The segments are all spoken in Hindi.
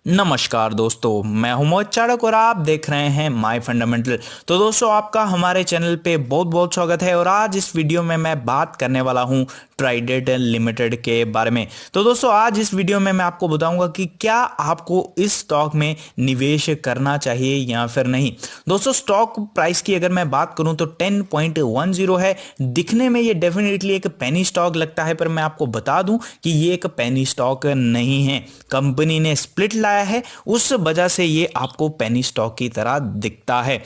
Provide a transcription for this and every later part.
नमस्कार दोस्तों, मैं हूं मोहित चाणक और आप देख रहे हैं माय फंडामेंटल। तो दोस्तों, आपका हमारे चैनल पे बहुत बहुत स्वागत है। और आज इस वीडियो में मैं बात करने वाला हूं ट्राइडेंट लिमिटेड के बारे में। तो दोस्तों, आज इस वीडियो में मैं आपको बताऊंगा कि क्या आपको इस स्टॉक में निवेश करना चाहिए या फिर नहीं। दोस्तों, स्टॉक प्राइस की अगर मैं बात करूं तो 10.10 है। दिखने में ये डेफिनेटली एक पेनी स्टॉक लगता है, पर मैं आपको बता दूं कि ये एक पेनी स्टॉक नहीं है। कंपनी ने स्प्लिट लाया है, उस वजह से ये आपको पेनी स्टॉक की तरह दिखता है।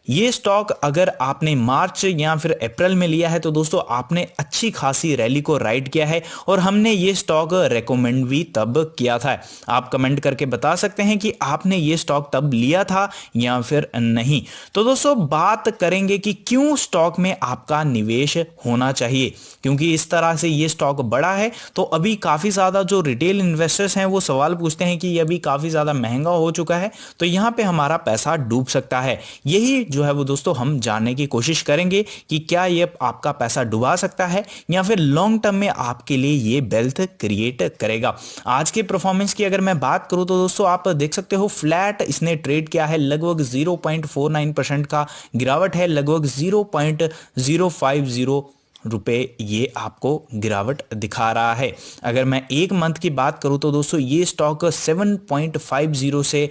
ये स्टॉक अगर आपने मार्च या फिर अप्रैल में लिया है तो दोस्तों आपने अच्छी खासी रैली को राइड किया है और हमने ये स्टॉक रेकमेंड भी तब किया था। आप कमेंट करके बता सकते हैं कि आपने ये स्टॉक तब लिया था या फिर नहीं। तो दोस्तों, बात करेंगे कि क्यों स्टॉक में आपका निवेश होना चाहिए, क्योंकि इस तरह से ये स्टॉक बड़ा है तो अभी काफी ज्यादा जो रिटेल इन्वेस्टर्स हैं वो सवाल पूछते हैं कि ये अभी काफी ज्यादा महंगा हो चुका है तो यहां पे हमारा पैसा डूब सकता है। यही जो है वो दोस्तों हम जानने की कोशिश करेंगे कि क्या ये आपका पैसा डुबा सकता है या फिर लॉन्ग टर्म में आपके लिए ये वेल्थ क्रिएट करेगा। आज के परफॉर्मेंस की अगर मैं बात करूं तो दोस्तों आप देख सकते हो फ्लैट इसने ट्रेड किया है, लगभग 0.49% का गिरावट है, लगभग 0.050 रुपए ये आपको गिरावट दिखा रहा है। अगर मैं एक मंथ की बात करूं तो दोस्तों ये स्टॉक 7.50 से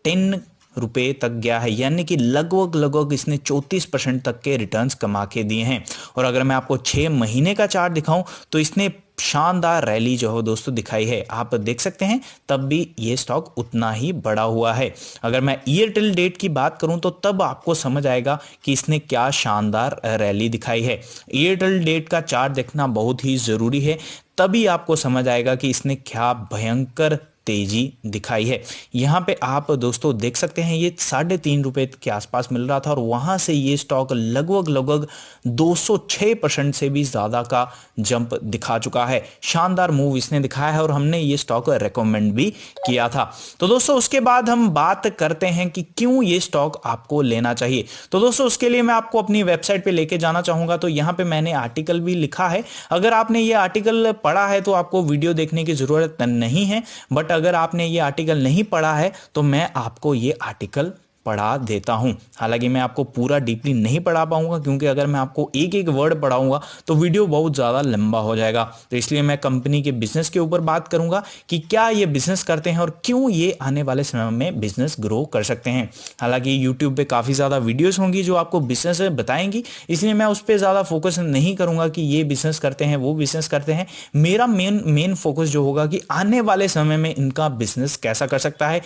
10 रुपए तक गया है, यानी कि लगभग लगभग इसने 34% तक के रिटर्न्स कमा के दिए हैं। और अगर मैं आपको 6 महीने का चार्ट दिखाऊं तो इसने शानदार रैली जो है दोस्तों दिखाई है, आप देख सकते हैं। तब भी ये स्टॉक उतना ही बड़ा हुआ है। अगर मैं ईयर टिल डेट की बात करूं तो तब आपको समझ आएगा कि इसने क्या शानदार रैली दिखाई है। ईयर टिल डेट का चार्ट देखना बहुत ही जरूरी है, तभी आपको समझ आएगा कि इसने क्या भयंकर तेजी दिखाई है। यहां पे आप दोस्तों देख सकते हैं ये 3.5 रुपए के आसपास मिल रहा था और वहां से ये स्टॉक लगभग लगभग 206% से भी ज्यादा का जंप दिखा चुका है। शानदार मूव इसने दिखाया है और हमने ये स्टॉक रेकमेंड भी किया था। तो दोस्तों उसके बाद हम बात करते हैं कि क्यों ये स्टॉक आपको लेना चाहिए। तो दोस्तों उसके लिए मैं आपको अपनी वेबसाइट पे लेके जाना चाहूंगा। तो यहां पे मैंने आर्टिकल भी लिखा है। अगर आपने ये आर्टिकल पढ़ा है तो आपको वीडियो देखने की जरूरत नहीं है, बट अगर आपने ये आर्टिकल नहीं पढ़ा है तो मैं आपको ये आर्टिकल पढ़ा देता हूं। हालांकि मैं आपको पूरा डीपली नहीं पढ़ा पाऊंगा, क्योंकि अगर मैं आपको एक एक वर्ड पढ़ाऊंगा तो वीडियो बहुत ज़्यादा लंबा हो जाएगा। तो इसलिए मैं कंपनी के बिजनेस के ऊपर बात करूंगा कि क्या ये बिजनेस करते हैं और क्यों ये आने वाले समय में बिजनेस ग्रो कर सकते हैं। हालांकि यूट्यूब पे काफ़ी ज़्यादा वीडियोस होंगी जो आपको बिजनेस बताएंगी, इसलिए मैं उस पर ज़्यादा फोकस नहीं करूंगा कि ये बिजनेस करते हैं वो बिजनेस करते हैं। मेरा मेन फोकस जो होगा कि आने वाले समय में इनका बिजनेस कैसा कर सकता है,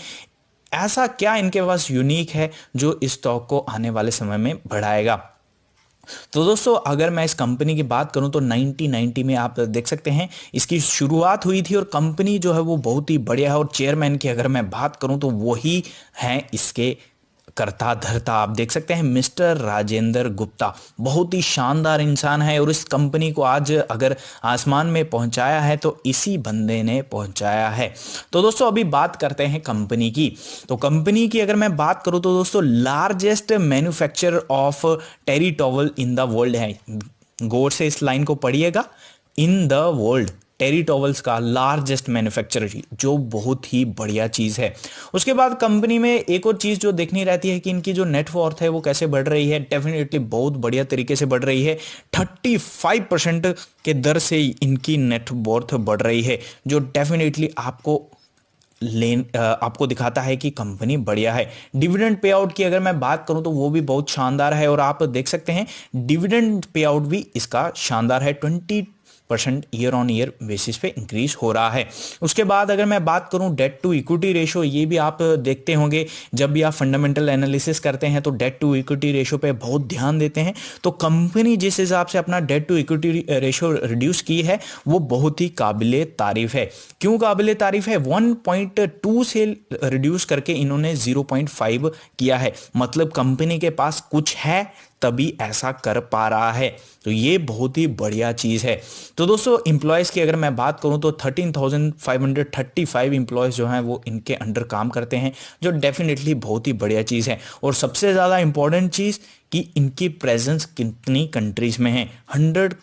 ऐसा क्या इनके पास यूनिक है जो इस स्टॉक को आने वाले समय में बढ़ाएगा। तो दोस्तों अगर मैं इस कंपनी की बात करूं तो 1990 में आप देख सकते हैं इसकी शुरुआत हुई थी और कंपनी जो है वो बहुत ही बढ़िया है। और चेयरमैन की अगर मैं बात करूं तो वही है इसके करता धरता, आप देख सकते हैं मिस्टर राजेंद्र गुप्ता। बहुत ही शानदार इंसान है और इस कंपनी को आज अगर आसमान में पहुंचाया है तो इसी बंदे ने पहुंचाया है। तो दोस्तों अभी बात करते हैं कंपनी की। तो कंपनी की अगर मैं बात करूं तो दोस्तों largest manufacturer of terry towel in the world है। गौर से इस लाइन को पढ़िएगा, in the world, terry towels का लार्जेस्ट मैन्युफैक्चरर, जो बहुत ही बढ़िया चीज़ है। उसके बाद कंपनी में एक और चीज़ जो देखनी रहती है कि इनकी जो नेटवर्थ है वो कैसे बढ़ रही है। डेफिनेटली बहुत बढ़िया तरीके से बढ़ रही है। 35% के दर से इनकी नेटवर्थ बढ़ रही है, जो डेफिनेटली आपको दिखाता है कि कंपनी बढ़िया है। डिविडेंड पे आउट की अगर मैं बात करूं तो वो भी बहुत शानदार है और आप देख सकते हैं डिविडेंड पे आउट भी इसका शानदार है। 20% ईयर ऑन ईयर बेसिस पे इंक्रीज हो रहा है। उसके बाद अगर मैं बात करूं डेट टू इक्विटी रेशो, ये भी आप देखते होंगे जब भी आप फंडामेंटल एनालिसिस करते हैं तो डेट टू इक्विटी रेशो पे बहुत ध्यान देते हैं। तो कंपनी जिस हिसाब से अपना debt to equity ratio reduce की है वो बहुत ही काबिले तारीफ है। क्यों काबिले तारीफ है? 1.2 से रिड्यूस करके इन्होंने 0.5 किया है। मतलब कंपनी के पास कुछ है तभी ऐसा कर पा रहा है, तो ये बहुत ही बढ़िया चीज है। तो दोस्तों एम्प्लॉयज की अगर मैं बात करूं तो 13,535 एम्प्लॉयज जो हैं वो इनके अंडर काम करते हैं, जो डेफिनेटली बहुत ही बढ़िया चीज है। और सबसे ज्यादा इंपॉर्टेंट चीज कि इनकी प्रेजेंस कितनी कंट्रीज में है, 100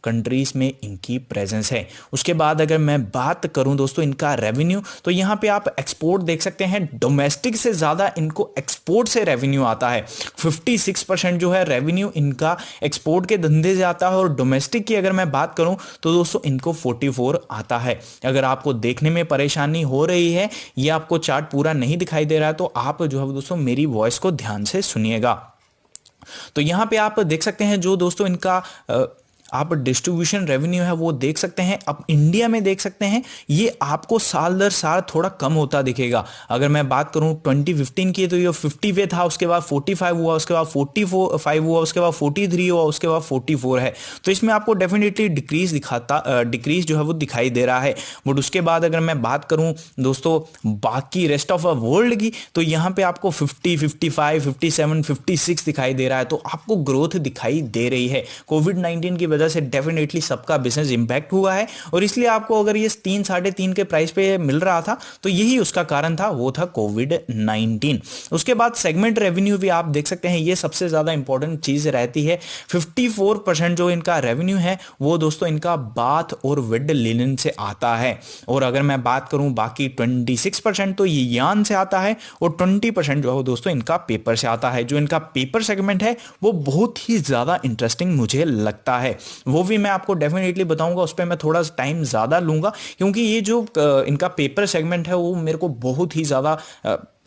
कंट्रीज में इनकी प्रेजेंस है। उसके बाद अगर मैं बात करूं दोस्तों इनका रेवेन्यू, तो यहां पे आप एक्सपोर्ट देख सकते हैं, डोमेस्टिक से ज़्यादा इनको एक्सपोर्ट से रेवेन्यू आता है। 56% जो है रेवेन्यू इनका एक्सपोर्ट के धंधे से आता है, और डोमेस्टिक की अगर मैं बात करूं तो दोस्तों इनको 44 आता है। अगर आपको देखने में परेशानी हो रही है, ये आपको चार्ट पूरा नहीं दिखाई दे रहा है, तो आप जो है दोस्तों मेरी वॉइस को ध्यान से सुनिएगा। तो यहां पे आप देख सकते हैं जो दोस्तों इनका आप डिस्ट्रीब्यूशन रेवेन्यू है वो देख सकते हैं। अब इंडिया में देख सकते हैं ये आपको साल दर साल थोड़ा कम होता दिखेगा। अगर मैं बात करूं 2015 की, तो ये 50 पे था, उसके बाद 45 हुआ, उसके बाद 45 हुआ, उसके बाद 43 हुआ, उसके बाद 44 है। तो इसमें आपको डेफिनेटली डिक्रीज जो है वो दिखाई दे रहा है। बट उसके बाद अगर मैं बात करूं दोस्तों बाकी रेस्ट ऑफ वर्ल्ड की, तो यहाँ पे आपको 50, 55, 57, 56 दिखाई दे रहा है। तो आपको ग्रोथ दिखाई दे रही है। कोविड-19 की वजह से डेफिनेटली सबका बिजनेस इंपैक्ट हुआ है, और इसलिए आपको अगर ये 3, 3.5 के प्राइस पे मिल रहा था, तो यही उसका कारण था, वो था कोविड-19। उसके बाद सेगमेंट रेवेन्यू भी आप देख सकते हैं, ये सबसे ज्यादा इंपॉर्टेंट चीज रहती है। 54% जो इनका रेवेन्यू है वो दोस्तों इनका बाथ और बेड लिनन से आता है। और अगर मैं बात करूं बाकी 26% तो ये यान से आता है, और 20% जो है दोस्तों इनका पेपर से आता है। जो इनका पेपर सेगमेंट है वो बहुत ही ज्यादा इंटरेस्टिंग मुझे लगता है, वो भी मैं आपको डेफिनेटली बताऊंगा। उस पर मैं थोड़ा टाइम ज़्यादा लूंगा, क्योंकि ये जो इनका पेपर सेगमेंट है वो मेरे को बहुत ही ज़्यादा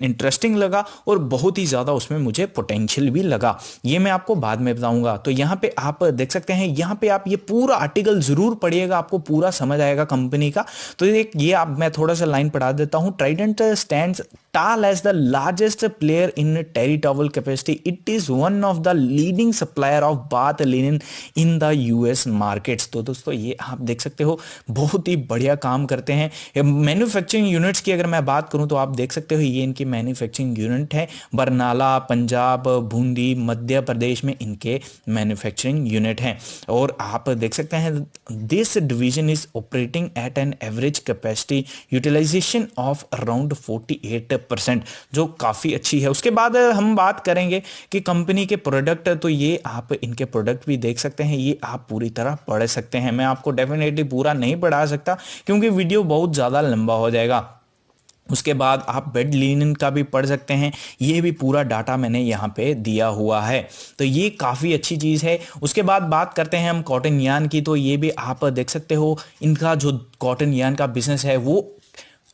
इंटरेस्टिंग लगा, और बहुत ही ज़्यादा उसमें मुझे पोटेंशियल भी लगा। ये मैं आपको बाद में बताऊंगा। तो यहाँ पे आप देख सकते हैं, यहाँ पे आप ये पूरा आर्टिकल ज़रूर पढ़िएगा, आपको पूरा समझ आएगा कंपनी का। तो ये आप मैं थोड़ा सा लाइन पढ़ा देता हूँ। Trident stands tall as the largest player in terry towel capacity. It is one of the leading supplier of bath linen in the US markets. तो दोस्तों ये आप देख सकते हो बहुत ही बढ़िया काम करते हैं। मैन्युफैक्चरिंग यूनिट्स की अगर मैं बात करूं तो आप देख सकते हो ये इनकी मैन्युफैक्चरिंग यूनिट है। बरनाला, पंजाब, बूंदी, मध्य प्रदेश में इनके मैन्युफैक्चरिंग यूनिट हैं। और आप देख सकते हैं this division is operating at an average capacity utilisation of around 48%, जो काफ़ी अच्छी है। उसके बाद हम बात करेंगे कि कंपनी के प्रोडक्ट, तो ये आप इनके प्रोडक्ट भी देख सकते हैं, ये आप पूरी तरह पढ़ सकते हैं। मैं आपको डेफिनेटली पूरा नहीं पढ़ा सकता क्योंकि वीडियो बहुत ज़्यादा लंबा हो जाएगा। उसके बाद आप बेड लिनन का भी पढ़ सकते हैं, ये भी पूरा डाटा मैंने यहाँ पे दिया हुआ है, तो ये काफ़ी अच्छी चीज़ है। उसके बाद बात करते हैं हम कॉटन यार्न की, तो ये भी आप देख सकते हो इनका जो कॉटन यार्न का बिजनेस है वो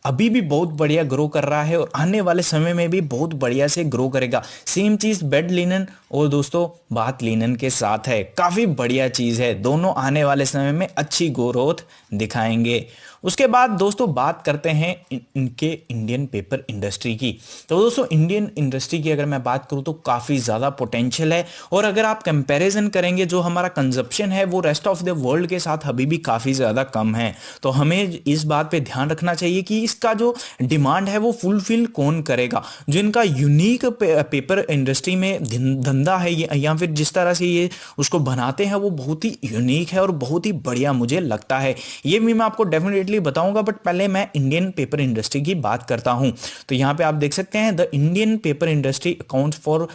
अभी भी बहुत बढ़िया ग्रो कर रहा है, और आने वाले समय में भी बहुत बढ़िया से ग्रो करेगा। सेम चीज़ बेड लिनन और दोस्तों बाथ लिनन के साथ है, काफ़ी बढ़िया चीज़ है, दोनों आने वाले समय में अच्छी ग्रोथ दिखाएंगे। उसके बाद दोस्तों बात करते हैं इनके इंडियन पेपर इंडस्ट्री की। तो दोस्तों इंडियन इंडस्ट्री की अगर मैं बात करूं तो काफ़ी ज़्यादा पोटेंशियल है, और अगर आप कंपैरिजन करेंगे जो हमारा कंजप्शन है वो रेस्ट ऑफ द वर्ल्ड के साथ अभी भी काफ़ी ज़्यादा कम है। तो हमें इस बात पे ध्यान रखना चाहिए कि इसका जो डिमांड है वो फुलफिल कौन करेगा। जो इनका यूनिक पेपर इंडस्ट्री में धंधा है या फिर जिस तरह से ये उसको बनाते हैं वो बहुत ही यूनिक है और बहुत ही बढ़िया मुझे लगता है। ये भी मैं आपको डेफिनेटली बताऊंगा, बट पहले मैं इंडियन पेपर इंडस्ट्री की बात करता हूं। तो यहां पे आप देख सकते हैं the Indian paper industry accounts for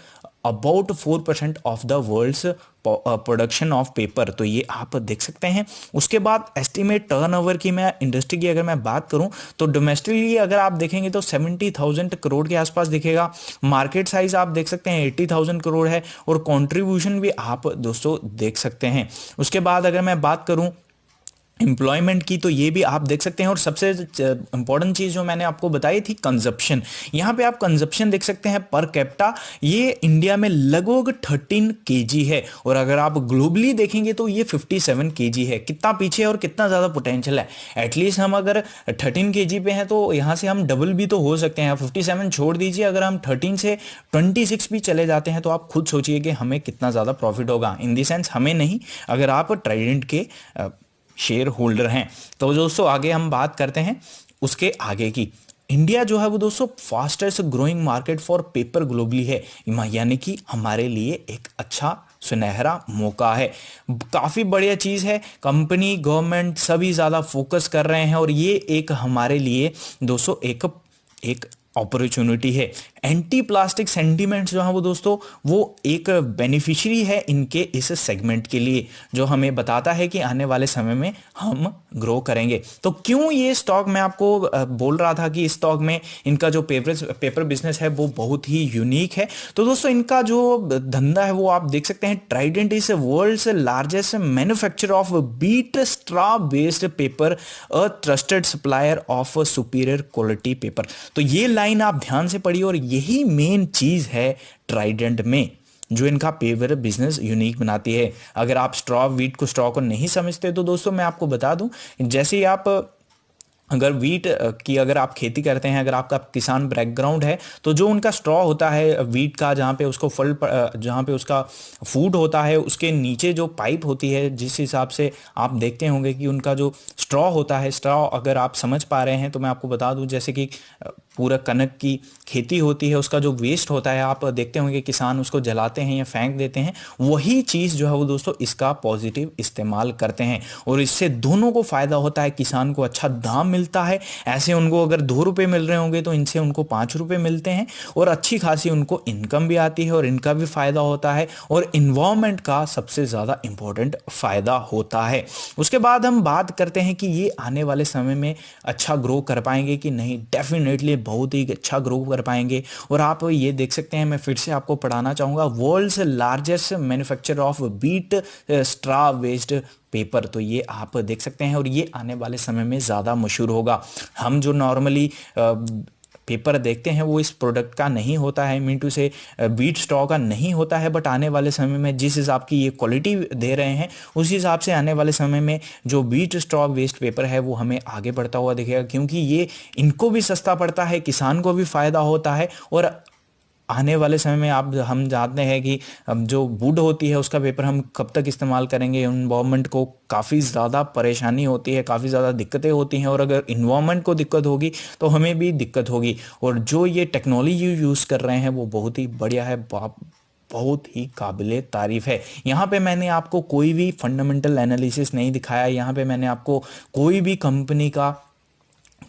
about 4% of the world's production of paper, तो ये आप देख सकते हैं। उसके बाद एस्टिमेट टर्नओवर की मैं इंडस्ट्री की अगर मैं बात करूं तो डोमेस्टिकली अगर आप देखेंगे तो 70,000 करोड़ के आसपास दिखेगा। मार्केट साइज आप देख सकते हैं 80,000 करोड़ है, और कॉन्ट्रीब्यूशन भी आप दोस्तों देख सकते हैं। उसके बाद अगर मैं बात करूं एम्प्लॉयमेंट की, तो ये भी आप देख सकते हैं। और सबसे इंपॉर्टेंट चीज़ जो मैंने आपको बताई थी कंजप्शन, यहाँ पे आप कंजप्शन देख सकते हैं पर कैपिटा, ये इंडिया में लगभग 13 kg है, और अगर आप ग्लोबली देखेंगे तो ये 57 kg है। कितना पीछे और कितना ज़्यादा पोटेंशियल है। एटलीस्ट हम अगर 13 kg पे हैं तो यहाँ से हम डबल भी तो हो सकते हैं। 57 छोड़ दीजिए, अगर हम 13 से 26 भी चले जाते हैं तो आप खुद सोचिए कि हमें कितना ज़्यादा प्रॉफिट होगा। इन दी सेंस हमें नहीं, अगर आप ट्राइडेंट के शेयर होल्डर हैं। तो दोस्तों आगे हम बात करते हैं उसके आगे की। इंडिया जो है वो दोस्तों fastest growing market for paper globally है, यानी कि हमारे लिए एक अच्छा सुनहरा मौका है। काफ़ी बढ़िया चीज़ है, कंपनी गवर्नमेंट सभी ज़्यादा फोकस कर रहे हैं, और ये एक हमारे लिए दोस्तों एक अपॉर्चुनिटी है। एंटी प्लास्टिक सेंटीमेंट जो है वो दोस्तों वो एक बेनिफिशियरी है इनके इस सेगमेंट के लिए, जो हमें बताता है कि आने वाले समय में हम ग्रो करेंगे। तो क्यों ये स्टॉक मैं आपको बोल रहा था कि इस स्टॉक में इनका जो पेपर बिजनेस है वो बहुत ही यूनिक है। तो दोस्तों इनका जो धंधा है वो आप देख सकते हैं, Trident is world's largest manufacturer of beet straw based paper, a trusted supplier of superior quality paper. तो ये लाइन आप ध्यान से पढ़िए और यही मेन चीज है ट्राइडेंट में जो इनका पेपर बिजनेस यूनिक बनाती है। अगर आप वीट को स्ट्रॉ को नहीं समझते तो दोस्तों मैं आपको बता दूं, जैसे ही आप अगर वीट की अगर आप खेती करते हैं, अगर आपका किसान बैकग्राउंड है, तो जो उनका स्ट्रॉ होता है वीट का, जहाँ पे उसको जहाँ पे उसका फूड होता है, उसके नीचे जो पाइप होती है, जिस हिसाब से आप देखते होंगे कि उनका जो स्ट्रॉ होता है, स्ट्रॉ अगर आप समझ पा रहे हैं तो मैं आपको बता दूं, जैसे कि पूरा कनक की खेती होती है, उसका जो वेस्ट होता है आप देखते होंगे किसान उसको जलाते हैं या फेंक देते हैं, वही चीज़ जो है वो दोस्तों इसका पॉजिटिव इस्तेमाल करते हैं और इससे दोनों को फायदा होता है। किसान को अच्छा दाम मिलता है, ऐसे उनको अगर 2 रुपये मिल रहे होंगे तो इनसे उनको 5 रुपये मिलते हैं और अच्छी खासी उनको इनकम भी आती है और इनका भी फायदा होता है और इन्वायरमेंट का सबसे ज़्यादा इंपॉर्टेंट फायदा होता है। उसके बाद हम बात करते हैं कि ये आने वाले समय में अच्छा ग्रो कर पाएंगे कि नहीं। डेफिनेटली बहुत ही अच्छा ग्रो कर पाएंगे। और आप ये देख सकते हैं, मैं फिर से आपको पढ़ाना चाहूँगा, world's largest manufacturer of beet straw based paper. तो ये आप देख सकते हैं और ये आने वाले समय में ज़्यादा मशहूर होगा। हम जो नॉर्मली पेपर देखते हैं वो इस प्रोडक्ट का नहीं होता है, मीन टू से बीट स्ट्रॉ का नहीं होता है, बट आने वाले समय में जिस हिसाब की ये क्वालिटी दे रहे हैं उस हिसाब से आने वाले समय में जो बीट स्ट्रॉ वेस्ट पेपर है वो हमें आगे बढ़ता हुआ दिखेगा, क्योंकि ये इनको भी सस्ता पड़ता है, किसान को भी फायदा होता है। और आने वाले समय में हम जानते हैं कि अब जो वुड होती है उसका पेपर हम कब तक इस्तेमाल करेंगे, इन्वायरमेंट को काफ़ी ज़्यादा परेशानी होती है, काफ़ी ज़्यादा दिक्कतें होती हैं और अगर इन्वायरमेंट को दिक्कत होगी तो हमें भी दिक्कत होगी। और जो ये टेक्नोलॉजी यूज़ कर रहे हैं वो बहुत ही बढ़िया है, बहुत ही काबिले तारीफ है। यहाँ पे मैंने आपको कोई भी फंडामेंटल एनालिसिस नहीं दिखाया, यहाँ पे मैंने आपको कोई भी कंपनी का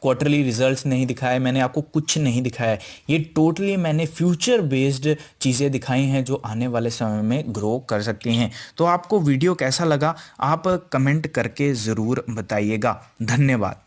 क्वार्टरली रिजल्ट्स नहीं दिखाए, मैंने आपको कुछ नहीं दिखाया। ये टोटली मैंने फ्यूचर बेस्ड चीज़ें दिखाई हैं जो आने वाले समय में ग्रो कर सकती हैं। तो आपको वीडियो कैसा लगा आप कमेंट करके ज़रूर बताइएगा। धन्यवाद।